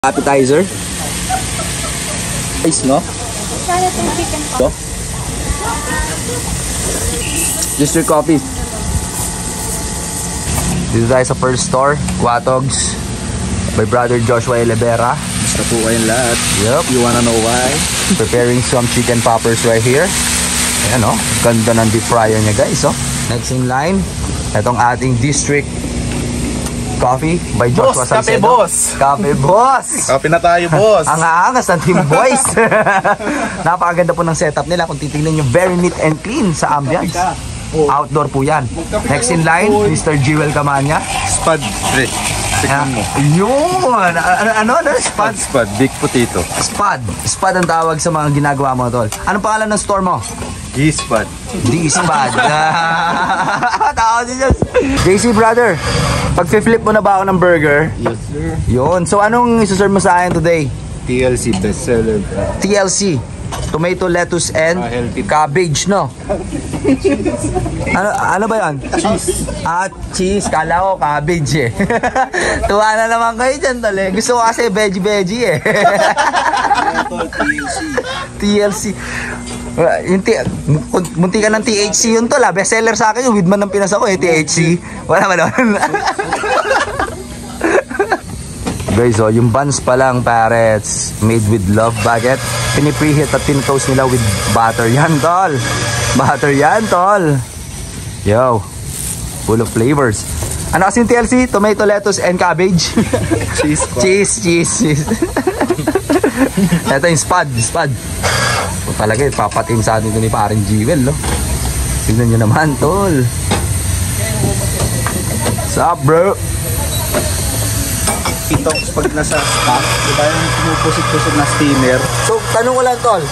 Appetizer. Guys, no? So, District Coffee. Dito tayo sa first store, Quatogs, by Brother Joshua Elevera. Basta po kayong lahat. Yup. You wanna know why? Preparing some chicken poppers right here. Ayan, oh. Ganda ng deep fryer niya, guys, oh. Next in line, itong ating District Coffee by Joshua Boss, Kape Salcedo. Boss. Kape Boss. Kape na tayo, boss. Ang aangas ng Team Boys. Napakaganda po ng setup nila. Kung titingnan nyo, very neat and clean sa ambience. Outdoor po yan. Next in line, Mr. Jewel Camania. Spud, Dre. Tignan mo. Yun! Ano? Spud? Spud, big potato. Spud. Spud ang tawag sa mga ginagawa mo, tol. Anong pangalan ng store mo? Spud. D-Spud. Tawag din yun. JC, brother, pag-flip mo na ba ako ng burger? Yes, sir. Yun. So, anong isuserve mo sa akin today? TLC bestseller. TLC. Tomato, lettuce, and healthy. cabbage, no? Ano ba yan? Cheese. Cheese. Kala ko cabbage, eh. Tuwa na naman kayo dyan, tol, eh. Gusto ko kasi veggie, eh. TLC. Munti ka ng THC yun, tol, ah. Bestseller sa akin yung Widman ng Pinas ako, eh. THC. Wala ba naman? Guys, oh, yung buns pa lang, parets, made with love baguette. Pinipreheat at pintoast nila with butter. Yan, tol. Butter yan, tol. Yo. Full of flavors. Ano kasing TLC? Tomato, lettuce, and cabbage. Cheese. Ito yung spud. Talaga, papatin sa atin ito ni paring Jewel, no? Tignan nyo naman, tol. What's up, bro? Itox pag nasa stock, diba yung pinupusit-pusit na steamer? So, tanong ko lang, tol.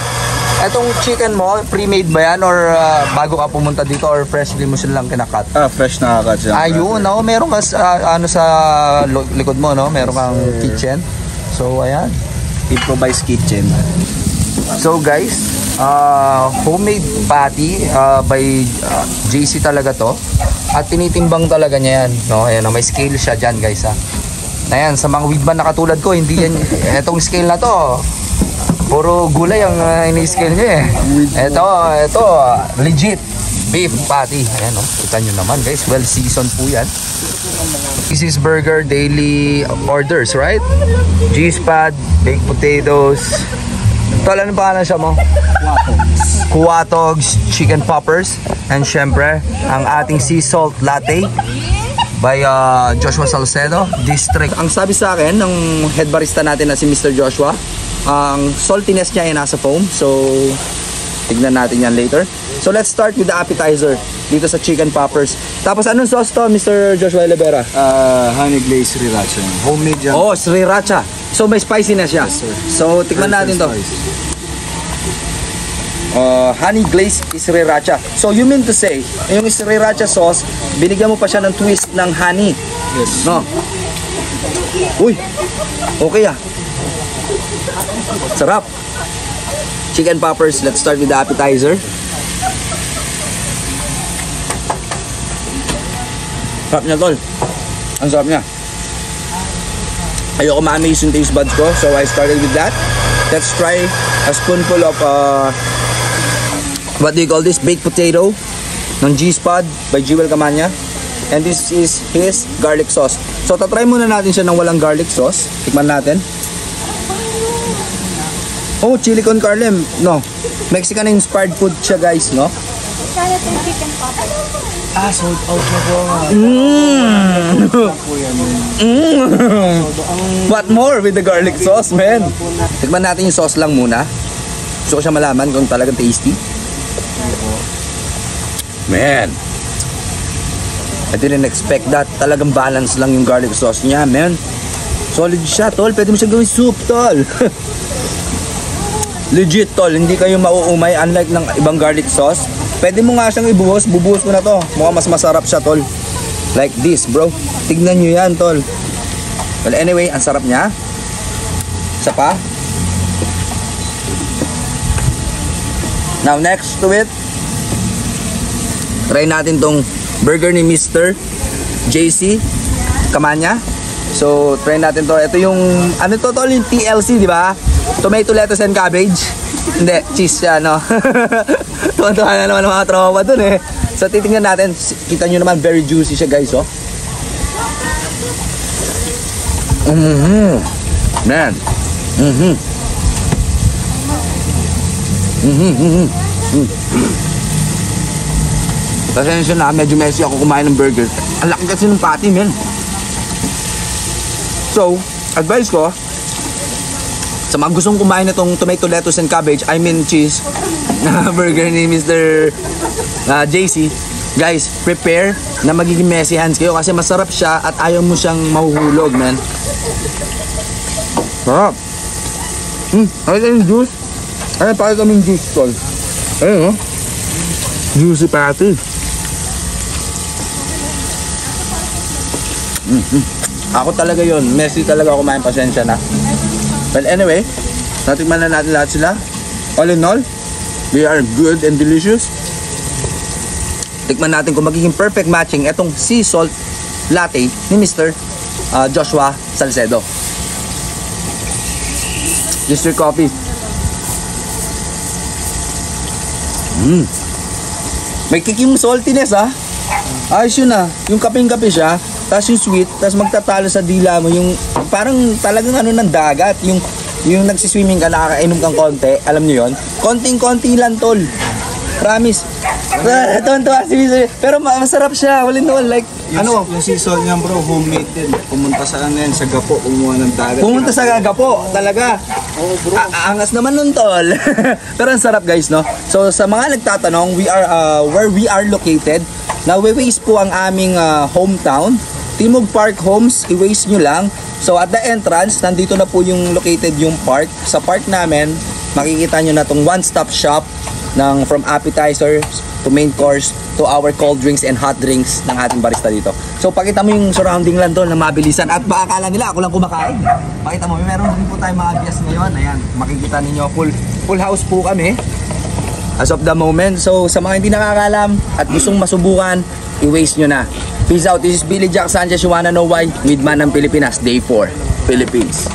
Etong chicken mo, pre-made ba yan? Or bago ka pumunta dito? Or freshly mo silang kinakat? Fresh na agad siya. Ayun, no? Meron ka ano sa likod mo, no? Meron kang kitchen. So, ayan. Improvised kitchen. So, guys, homemade patty by JC talaga to. At tinitimbang talaga niya yan, no? Ayan, may scale siya dyan, guys, ha? Ayan, sa mga Widman na katulad ko, hindi yan, etong scale na to, puro gulay ang ini-scale nyo, eh. Ito, legit beef patty. Ayan, no? Kita nyo naman, guys, well seasoned po yan. This is burger daily orders, right? G-spad, baked potatoes. Tol, ano pangalan siya mo? Quatogs chicken poppers. And syempre, ang ating sea salt latte by Joshua Salcedo, District. Ang sabi sa akin ng head barista natin na si Mr. Joshua, ang saltiness niya ay nasa foam. So, tignan natin yan later. So, let's start with the appetizer dito sa chicken poppers. Tapos, anong sauce to, Mr. Joshua Elevera? Honey glazed sriracha. Homemade yan. Oh, sriracha. So, may spiciness siya. Yes, sir. So, tikman natin to. Honey glazed sriracha. So you mean to say, yung sriracha sauce, binigyan mo pa siya ng twist ng honey. Yes. No? Uy, okay ah. Sarap. Chicken poppers, let's start with the appetizer. Sarap niya, tol. Ang sarap niya. Ayoko ma-amaze yung taste buds ko, so I started with that. Let's try a spoonful of what do you call this? Baked potato ng G-Spud by Jewel Camania. And this is his garlic sauce. So, tatry muna natin siya ng walang garlic sauce. Tikman natin. Oh, chili con carne. No. Mexican inspired food siya, guys, no? Chicken poppers. Sold out na po. What more with the garlic sauce, man? Tikman natin yung sauce lang muna. Gusto ko siya malaman kung talagang tasty. Man, I didn't expect that. Talagang balance lang yung garlic sauce niya, man. Solid siya, tol. Pwede mo siya gawin soup, tol. Legit, tol. Hindi kayo mauumay unlike ng ibang garlic sauce. Pwede mo nga siyang ibuhos. Bubuhos ko na to. Mukhang mas masarap siya, tol. Like this, bro. Tignan nyo yan, tol. Well, anyway, ang sarap niya. Isa pa. Now, next to it, try natin tong burger ni Mr. JC Camania. So, try natin to. Ito yung, ano to tol, yung TLC, di ba? Tomato, lettuce, and cabbage. Hindi, cheese siya, no? Tuwan-tuwa na naman ang mga tropa dun eh. So, titingnan natin. Kita nyo naman, very juicy siya, guys, oh. Man. Pasensya na, medyo messy ako kumain ng burger. Ang laki kasi ng patty, man. So, advice ko, sa mga gustong kumain itong tomato, lettuce, and cabbage, I mean cheese, na burger ni Mr. JC, guys, prepare na magiging messy hands kayo kasi masarap siya at ayaw mo siyang mahuhulog, man. Sarap. Ayun yung juice. Ayun, pakita kami yung juice, tol. Ayun, oh. Juicy patty. Ako talaga yon, messy talaga ako kumain, pasensya na. But anyway, natikman na natin lahat sila. All in all, they are good and delicious. Tikman natin kung magiging perfect matching itong sea salt latte ni Mr. Joshua Salcedo. Mr. Coffee. May kick yung saltiness, ah. Ayos yun, ah. Yung kaping-kape siya, tapos yung sweet, tapos magtatalo sa dila mo yung parang talagang ano ng dagat, yung nagsiswimming ka, nakakainom kang konti, alam niyo yon, konting-konti lang, tol, promise. Tonto si Mr. Pero masarap siya, all in all, like Yung season niya bro, homemade din. Pumunta sa ano yan, sa Gapo, kumuha ng dagat. pumunta sa Gapo, talaga. Oo bro. Angas naman nun, tol. Pero ang sarap, guys, no? So sa mga nagtatanong, we are where we are located. Na-waste po ang aming hometown, Timog Park Homes, i-waste nyo lang. So at the entrance, nandito na po yung located yung park. Sa park namin, makikita nyo na tong one-stop shop ng from appetizers to main course to our cold drinks and hot drinks ng ating barista dito. So pakita mo yung surrounding lang doon na mabilisan at baka akala nila ako lang kumakain. Pakita mo, meron din po tayong mga guests ngayon. Ayan, makikita ninyo full house po kami as of the moment. So sa mga hindi nakakalam at gustong masubukan, i-waste nyo na. Peace out. This is Billy Jack Sanchez. You wanna know why? With Man ng Pilipinas, Day 4, Philippines.